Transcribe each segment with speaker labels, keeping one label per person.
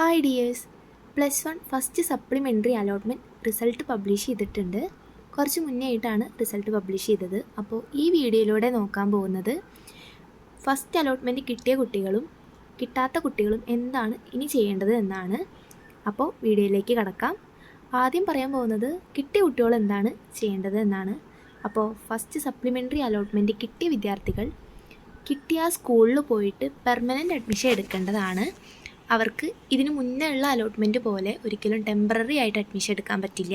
Speaker 1: Hi dears, +1 first supplementary allotment result publish ചെയ്തിട്ടുണ്ട്. കുറച്ച് മുന്നേ ആയിട്ടാണ് റിസൾട്ട് പബ്ലിഷ് ചെയ്തത്. അപ്പോൾ ഈ വീഡിയോയിലൂടെ നോക്കാൻ പോകുന്നത് ഫസ്റ്റ് അലോട്ട്മെൻറ്റ് കിട്ടിയ കുട്ടികളും കിട്ടാത്ത കുട്ടികളും എന്താണ് ഇനി ചെയ്യേണ്ടത് എന്നാണ്. അപ്പോൾ വീഡിയോയിലേക്ക് കടക്കാം. ആദ്യം പറയാൻ പോകുന്നത് കിട്ടിയ കുട്ടികൾ എന്താണ് ചെയ്യേണ്ടത് എന്നാണ്. അപ്പോൾ ഫസ്റ്റ് സപ്ലിമെൻ്ററി അലോട്ട്മെൻറ്റ് കിട്ടിയ വിദ്യാർത്ഥികൾ കിട്ടിയ സ്കൂളിൽ പോയിട്ട് പെർമനൻ്റ് അഡ്മിഷൻ എടുക്കേണ്ടതാണ്. അവർക്ക് ഇതിന് മുന്നേ ഉള്ള അലോട്ട്മെൻറ്റ് പോലെ ഒരിക്കലും ടെമ്പററി ആയിട്ട് അഡ്മിഷൻ എടുക്കാൻ പറ്റില്ല.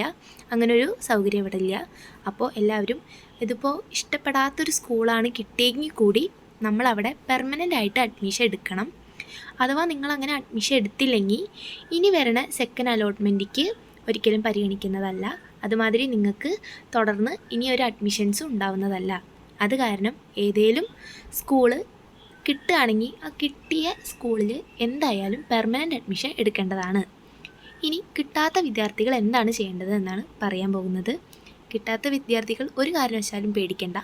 Speaker 1: അങ്ങനൊരു സൗകര്യം ഇവിടെ ഇല്ല. അപ്പോൾ എല്ലാവരും ഇതിപ്പോൾ ഇഷ്ടപ്പെടാത്തൊരു സ്കൂളാണ് കിട്ടിയെങ്കിൽ കൂടി നമ്മളവിടെ പെർമനൻ്റ് ആയിട്ട് അഡ്മിഷൻ എടുക്കണം. അഥവാ നിങ്ങളങ്ങനെ അഡ്മിഷൻ എടുത്തില്ലെങ്കിൽ ഇനി വരണ സെക്കൻഡ് അലോട്ട്മെൻറ്റിക്ക് ഒരിക്കലും പരിഗണിക്കുന്നതല്ല. അതുമാതിരി നിങ്ങൾക്ക് തുടർന്ന് ഇനിയൊരു അഡ്മിഷൻസും ഉണ്ടാവുന്നതല്ല. അത് കാരണം ഏതേലും സ്കൂള് കിട്ടുകയാണെങ്കിൽ ആ കിട്ടിയ സ്കൂളിൽ എന്തായാലും പെർമനൻ്റ് അഡ്മിഷൻ എടുക്കേണ്ടതാണ്. ഇനി കിട്ടാത്ത വിദ്യാർത്ഥികൾ എന്താണ് ചെയ്യേണ്ടത് എന്നാണ് പറയാൻ പോകുന്നത്. കിട്ടാത്ത വിദ്യാർത്ഥികൾ ഒരു കാരണവശാലും പേടിക്കേണ്ട.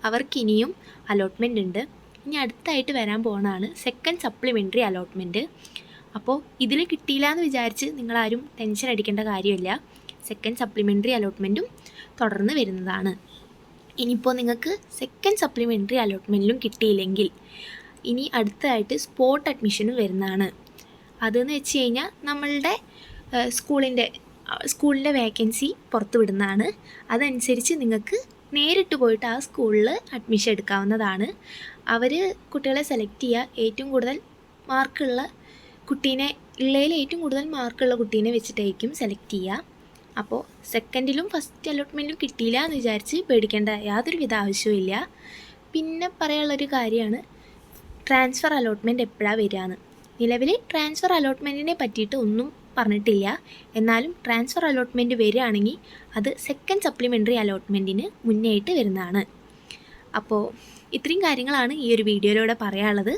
Speaker 1: അവർക്കിനിയും അലോട്ട്മെൻ്റ് ഉണ്ട്. ഇനി അടുത്തായിട്ട് വരാൻ പോകുന്നതാണ് സെക്കൻഡ് സപ്ലിമെൻ്ററി അലോട്ട്മെൻറ്റ്. അപ്പോൾ ഇതിൽ കിട്ടിയില്ല എന്ന് വിചാരിച്ച് നിങ്ങളാരും ടെൻഷൻ അടിക്കേണ്ട കാര്യമില്ല. സെക്കൻഡ് സപ്ലിമെൻ്ററി അലോട്ട്മെൻറ്റും തുടർന്ന് വരുന്നതാണ്. ഇനിയിപ്പോൾ നിങ്ങൾക്ക് സെക്കൻഡ് സപ്ലിമെൻ്ററി അലോട്ട്മെൻറ്റിലും കിട്ടിയില്ലെങ്കിൽ ഇനി അടുത്തതായിട്ട് സ്പോട്ട് അഡ്മിഷനും വരുന്നതാണ്. അതെന്ന് വെച്ച് കഴിഞ്ഞാൽ നമ്മളുടെ സ്കൂളിൻ്റെ വേക്കൻസി പുറത്തു വിടുന്നതാണ്. അതനുസരിച്ച് നിങ്ങൾക്ക് നേരിട്ട് പോയിട്ട് ആ സ്കൂളിൽ അഡ്മിഷൻ എടുക്കാവുന്നതാണ്. അവർ കുട്ടികളെ സെലക്ട് ചെയ്യുക ഏറ്റവും കൂടുതൽ മാർക്കുള്ള കുട്ടീനെ ഏറ്റവും കൂടുതൽ മാർക്കുള്ള കുട്ടീനെ വെച്ചിട്ടായിരിക്കും സെലക്ട് ചെയ്യുക. അപ്പോൾ സെക്കൻഡിലും ഫസ്റ്റ് അലോട്ട്മെൻറ്റിലും കിട്ടിയില്ല എന്ന് വിചാരിച്ച് പേടിക്കേണ്ട യാതൊരുവിധ ആവശ്യവും. പിന്നെ പറയാനുള്ളൊരു കാര്യമാണ് ട്രാൻസ്ഫർ അലോട്ട്മെൻറ്റ് എപ്പോഴാണ് വരികയെന്ന്. നിലവിൽ ട്രാൻസ്ഫർ അലോട്ട്മെൻറ്റിനെ പറ്റിയിട്ട് ഒന്നും പറഞ്ഞിട്ടില്ല. എന്നാലും ട്രാൻസ്ഫർ അലോട്ട്മെൻറ്റ് വരികയാണെങ്കിൽ അത് സെക്കൻഡ് സപ്ലിമെൻ്ററി അലോട്ട്മെൻറ്റിന് മുന്നേ ആയിട്ട് വരുന്നതാണ്. അപ്പോൾ ഇത്രയും കാര്യങ്ങളാണ് ഈ ഒരു വീഡിയോയിലൂടെ പറയാനുള്ളത്.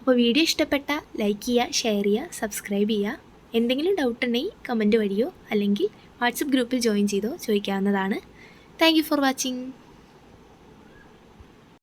Speaker 1: അപ്പോൾ വീഡിയോ ഇഷ്ടപ്പെട്ടാൽ ലൈക്ക് ചെയ്യുക, ഷെയർ ചെയ്യുക, സബ്സ്ക്രൈബ് ചെയ്യുക. എന്തെങ്കിലും ഡൗട്ട് ഉണ്ടെങ്കിൽ കമൻറ്റ് വഴിയോ അല്ലെങ്കിൽ വാട്സപ്പ് ഗ്രൂപ്പിൽ ജോയിൻ ചെയ്തോ ചോദിക്കാവുന്നതാണ്. Thank you for watching.